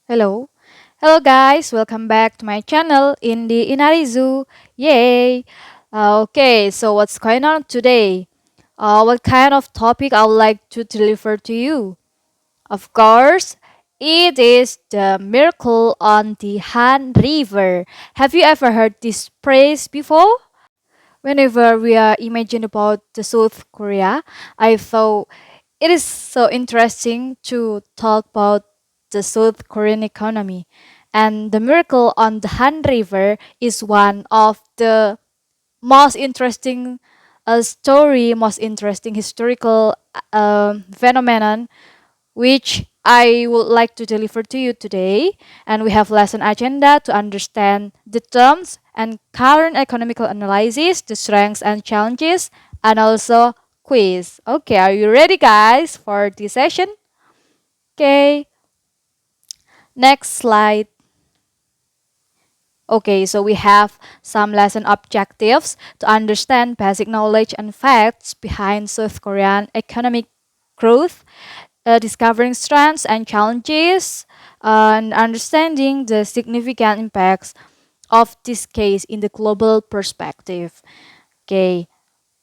Hello. Hello guys, welcome back to my channel in the Inari Zoo. Yay! Okay, so what's going on today? What kind of topic I would like to deliver to you? Of course, it is the miracle on the Han River. Have you ever heard this phrase before? Whenever we are imagine about the South Korea, I thought it is so interesting to talk about the South Korean economy. And the miracle on the Han River is one of the most interesting most interesting historical phenomenon which I would like to deliver to you today. And we have lesson agenda to understand the terms and current economical analysis, the strengths and challenges, and also quiz. Okay, are you ready, guys, for this session? Okay, next slide. Okay, so we have some lesson objectives to understand basic knowledge and facts behind South Korean economic growth, discovering strengths and challenges, and understanding the significant impacts of this case in the global perspective. Okay,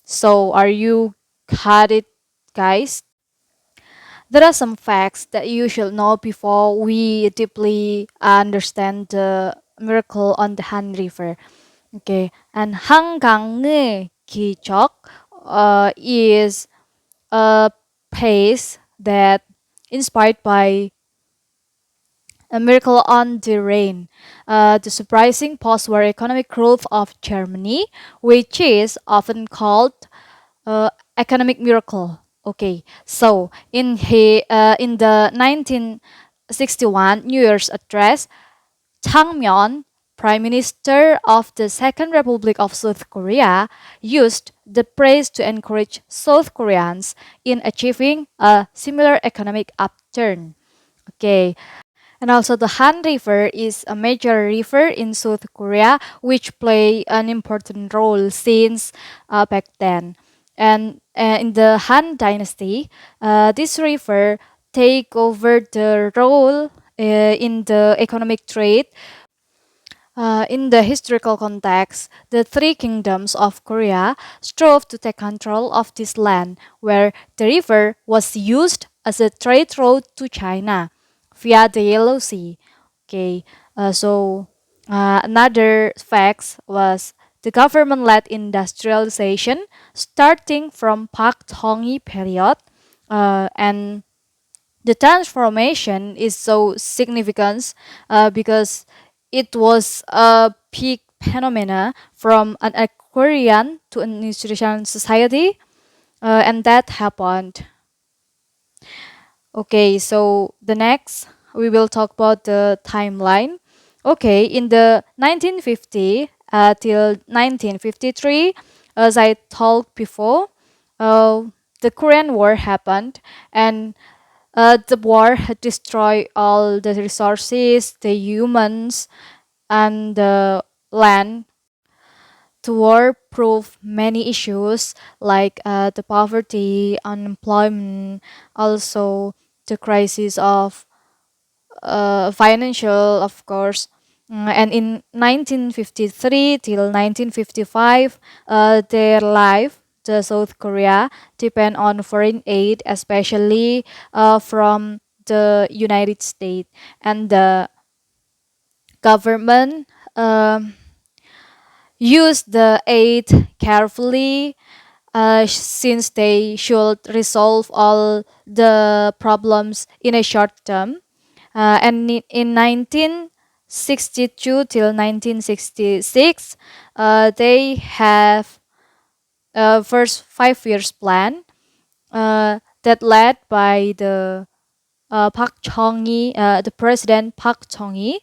so are you got it, guys? There are some facts that you should know before we deeply understand the miracle on the Han River. Okay, and 한강의 기적 is a place that inspired by a miracle on the rain, the surprising post-war economic growth of Germany, which is often called economic miracle. Okay, so in the 1961 New Year's address, Changmyeon, Prime Minister of the Second Republic of South Korea, used the praise to encourage South Koreans in achieving a similar economic upturn. Okay, and also the Han River is a major river in South Korea which play an important role since back then. And in the Han Dynasty, this river take over the role in the economic trade. In the historical context, the three kingdoms of Korea strove to take control of this land, where the river was used as a trade route to China via the Yellow Sea. Okay, another fact was the government-led industrialization starting from Park Chung-hee period, and the transformation is so significant because it was a peak phenomena from an agrarian to an institutional society, and that happened. Okay, so the next we will talk about the timeline. Okay, in the 1950 till 1953, as I told before, the Korean War happened, and the war had destroyed all the resources, the humans, and the land. The war proved many issues like the poverty, unemployment, also the crisis of financial, of course. And in 1953 till 1955, their life, the South Korea, depend on foreign aid, especially from the United States, and the government use the aid carefully since they should resolve all the problems in a short term. And in 1962 till 1966, they have a first 5 years plan that led by the Park Chung-hee, the President Park Chung-hee,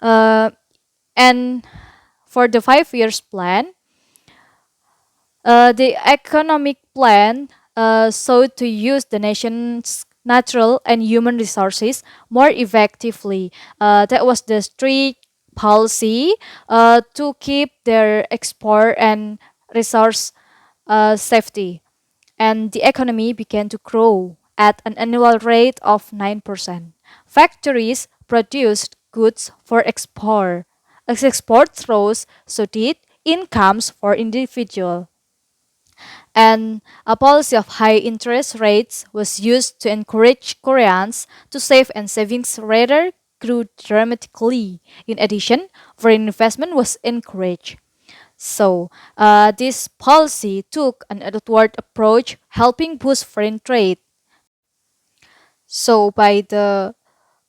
uh, and for the 5 years plan, the economic plan sought to use the nation's natural and human resources more effectively. That was the strict policy to keep their export and resource safety. And the economy began to grow at an annual rate of 9%. Factories produced goods for export. As exports rose, so did incomes for individuals. And a policy of high interest rates was used to encourage Koreans to save, and savings rather grew dramatically. In addition, foreign investment was encouraged. So, this policy took an outward approach, helping boost foreign trade. So, by the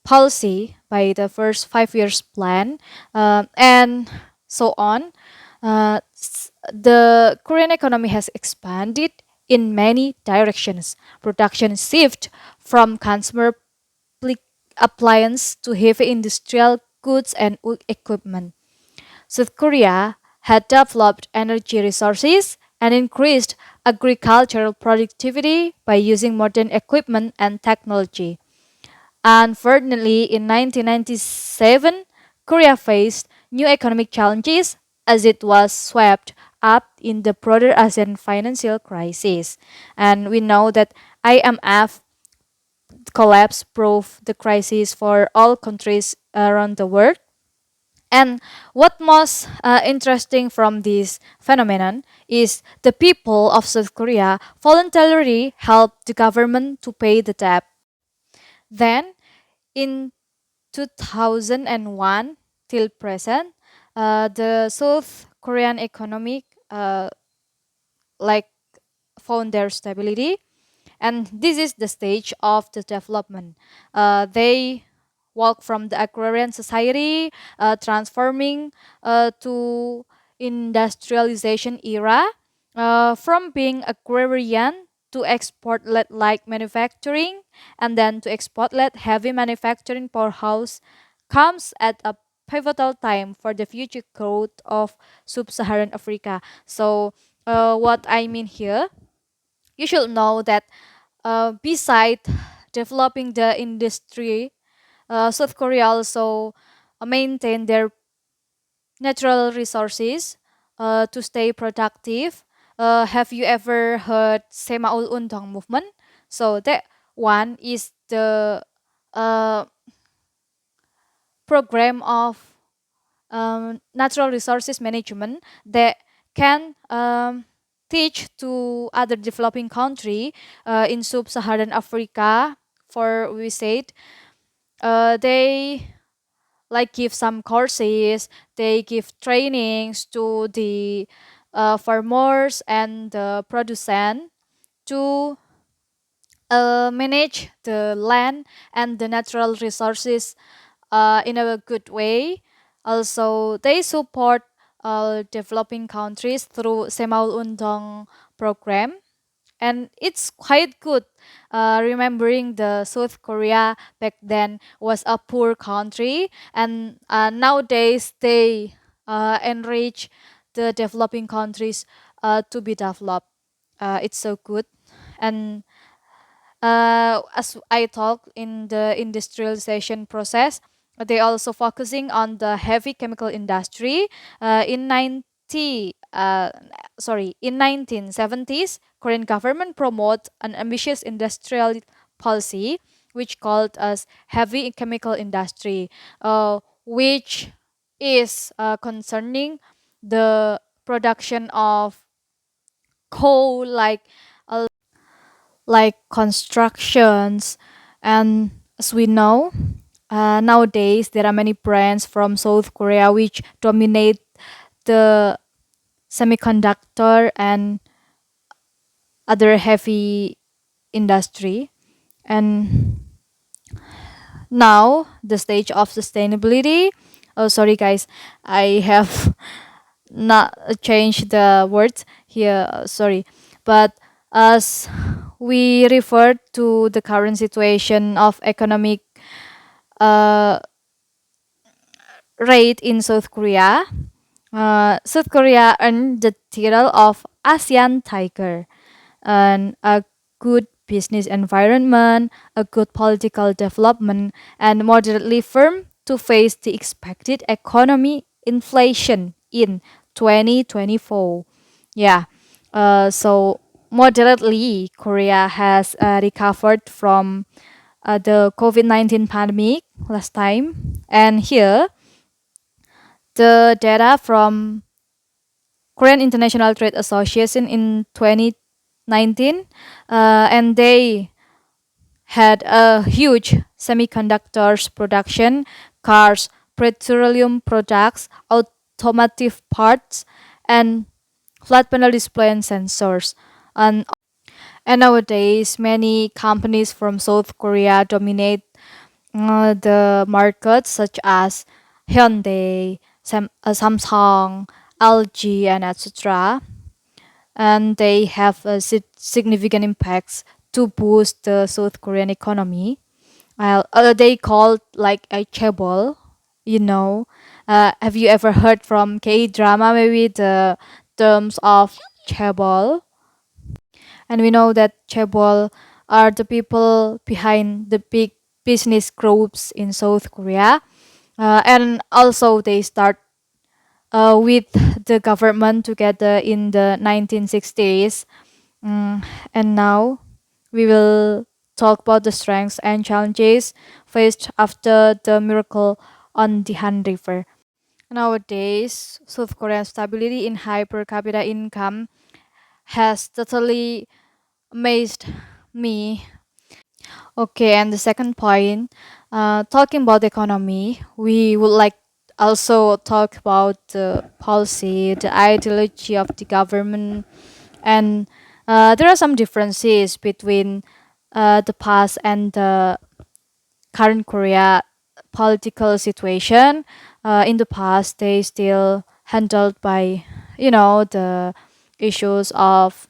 first 5 years plan, and so on, the Korean economy has expanded in many directions. Production shift from consumer appliance to heavy industrial goods and equipment. South Korea had developed energy resources and increased agricultural productivity by using modern equipment and technology. Unfortunately, in 1997, Korea faced new economic challenges as it was swept up in the broader ASEAN financial crisis. And we know that IMF collapse proved the crisis for all countries around the world. And what most interesting from this phenomenon is the people of South Korea voluntarily helped the government to pay the debt. Then, in 2001 till present, the South Korean economic like found their stability, and this is the stage of the development. They walk from the agrarian society, transforming to industrialization era, from being agrarian to export-led like manufacturing, and then to export-led heavy manufacturing powerhouse comes at a pivotal time for the future growth of sub-Saharan Africa. So, what I mean here, you should know that beside developing the industry, South Korea also maintain their natural resources to stay productive. Have you ever heard Semaul Undang movement? So that one is the uh, program of natural resources management that can teach to other developing country in sub-Saharan Africa. For we said, they like give some courses, they give trainings to the farmers and the producers to manage the land and the natural resources in a good way. Also, they support developing countries through Semaul Undang program, and it's quite good. Remembering the South Korea back then was a poor country, and nowadays they enrich the developing countries to be developed. It's so good, and as I talked in the industrialization process, they also focusing on the heavy chemical industry. In 1970s, Korean government promote an ambitious industrial policy which called as heavy chemical industry, which is concerning the production of coal like constructions. And as we know, nowadays there are many brands from South Korea which dominate the semiconductor and other heavy industry. And now the stage of sustainability, oh sorry guys, I have not changed the words here, sorry. But as we refer to the current situation of economic uh, rate in South Korea, South Korea earned the title of ASEAN Tiger, and a good business environment, a good political development, and moderately firm to face the expected economy inflation in 2024. Yeah, so moderately, Korea has recovered from the COVID-19 pandemic last time. And here, the data from Korean International Trade Association in 2019, and they had a huge semiconductors production, cars, petroleum products, automotive parts, and flat panel display and sensors. And, and nowadays, many companies from South Korea dominate the markets, such as Hyundai, Samsung, LG, and etc. And they have significant impacts to boost the South Korean economy. They called like a chaebol, you know. Have you ever heard from K drama maybe the terms of chaebol? And we know that chaebol are the people behind the big business groups in South Korea. And also they start with the government together in the 1960s. Mm, and now we will talk about the strengths and challenges faced after the miracle on the Han River. Nowadays, South Korea's stability in high per capita income has totally amazed me. Okay, and the second point, talking about the economy, we would like also talk about the policy, the ideology of the government, and there are some differences between the past and the current Korea political situation. In the past, they still handled by, the issues of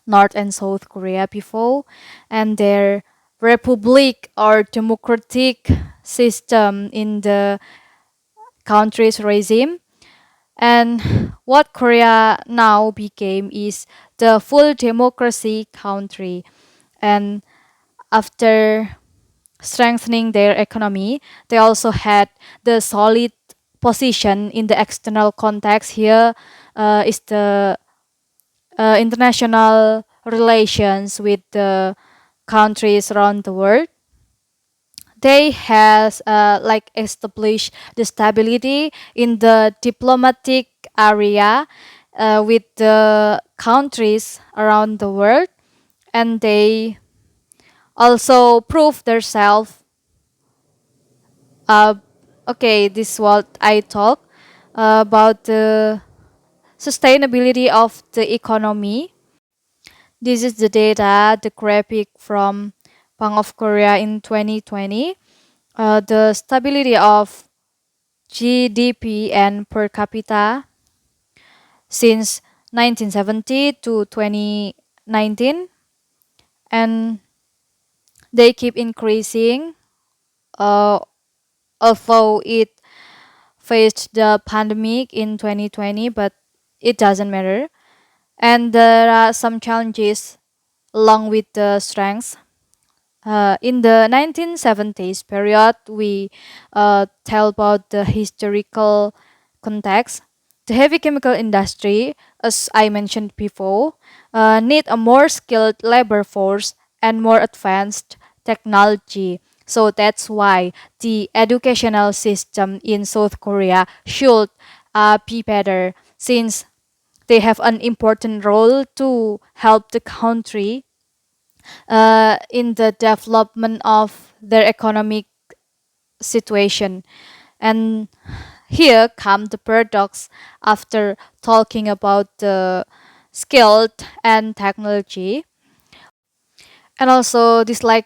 North and South Korea before, and their republic or democratic system in the country's regime. And what Korea now became is the full democracy country. And after strengthening their economy, they also had the solid position in the external context. Here is the international relations with the countries around the world. They has like established the stability in the diplomatic area with the countries around the world, and they also prove themselves. uh, okay, this is what I talk about the sustainability of the economy. This is the data, the graphic from Bank of Korea in 2020. The stability of GDP and per capita since 1970 to 2019, and they keep increasing, uh, although it faced the pandemic in 2020, but it doesn't matter. And there are some challenges along with the strengths. In the 1970s period, we tell about the historical context. The heavy chemical industry, as I mentioned before, need a more skilled labor force and more advanced technology. So that's why the educational system in South Korea should be better, since they have an important role to help the country in the development of their economic situation. And here come the paradox after talking about the skilled and technology. And also this like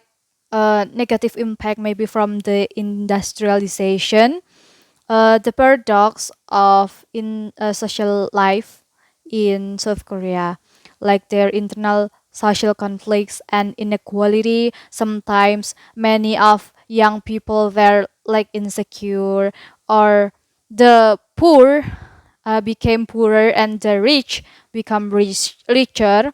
negative impact maybe from the industrialization, the paradox of in social life in South Korea, like their internal social conflicts and inequality. Sometimes many of young people were like insecure, or the poor became poorer and the rich become richer,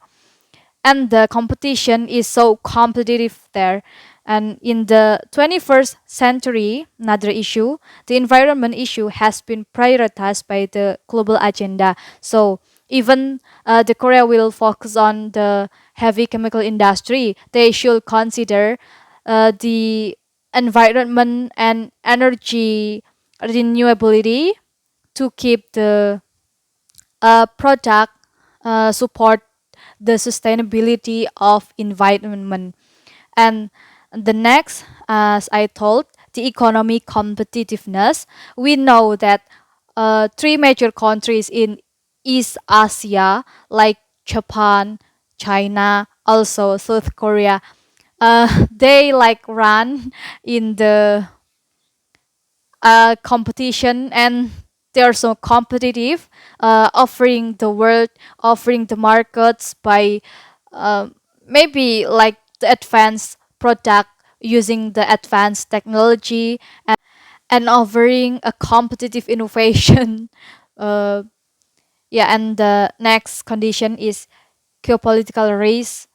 and the competition is so competitive there. And in the 21st century, another issue, the environment issue has been prioritized by the global agenda. So even the Korea will focus on the heavy chemical industry, they should consider the environment and energy renewability to keep the product support the sustainability of environment. And the next, as I told, the economic competitiveness. We know that three major countries in East Asia, like Japan, China, also South Korea, they like run in the competition, and they are so competitive, offering the world, offering the markets by uh, maybe like the advanced product using the advanced technology, and offering a competitive innovation. uh, yeah, and the next condition is geopolitical risk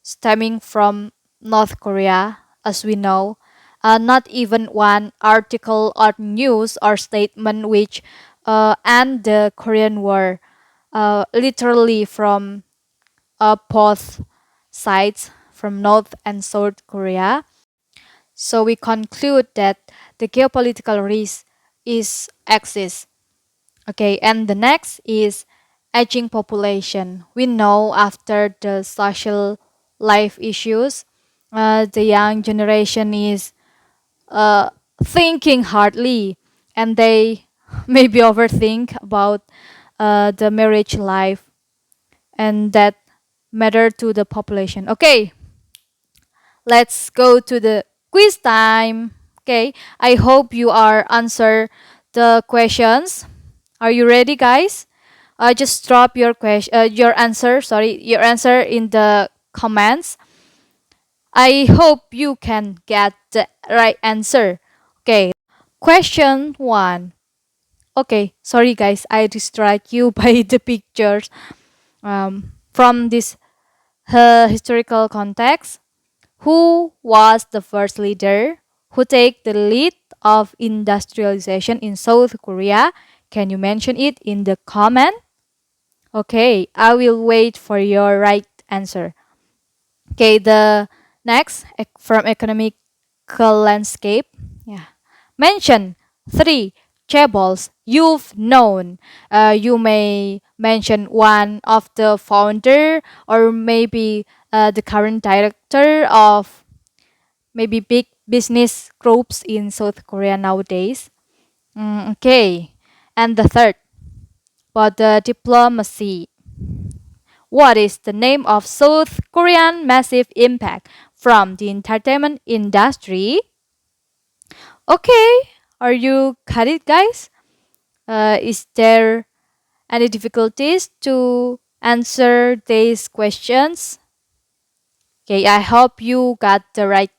stemming from North Korea, as we know. Not even one article or news or statement which end the Korean War, literally from both sides, from North and South Korea. So we conclude that the geopolitical risk is exists. Okay, and the next is aging population. We know after the social life issues, the young generation is uh, thinking hardly, and they maybe overthink about the marriage life, and that matter to the population. Okay, let's go to the quiz time. Okay, I hope you are answer the questions. Are you ready, guys? Just drop your question, your answer. Sorry, your answer in the comments. I hope you can get the right answer. Okay, question one. Okay, sorry guys, I distract you by the pictures. From this historical context, who was the first leader who take the lead of industrialization in South Korea? Can you mention it in the comment? Okay, I will wait for your right answer. Okay, the next from economical landscape. Yeah. Mention three chaebols you've known. You may mention one of the founder, or maybe the current director of maybe big business groups in South Korea nowadays. Okay. And the third, about the diplomacy. What is the name of South Korean massive impact from the entertainment industry? Okay, are you got it, guys? Is there any difficulties to answer these questions? Okay, I hope you got the right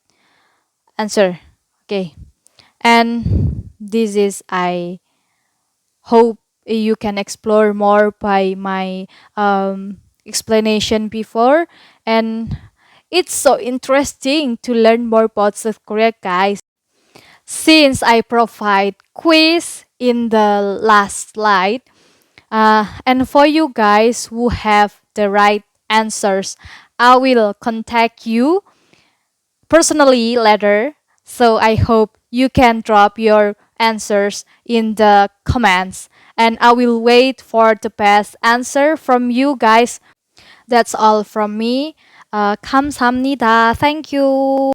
answer. Okay, and this is I hope you can explore more by my explanation before, and it's so interesting to learn more about South Korea, guys. Since I provide quiz in the last slide, and for you guys who have the right answers, I will contact you personally later. So I hope you can drop your answers in the comments, and I will wait for the best answer from you guys. That's all from me. 감사합니다. Thank you.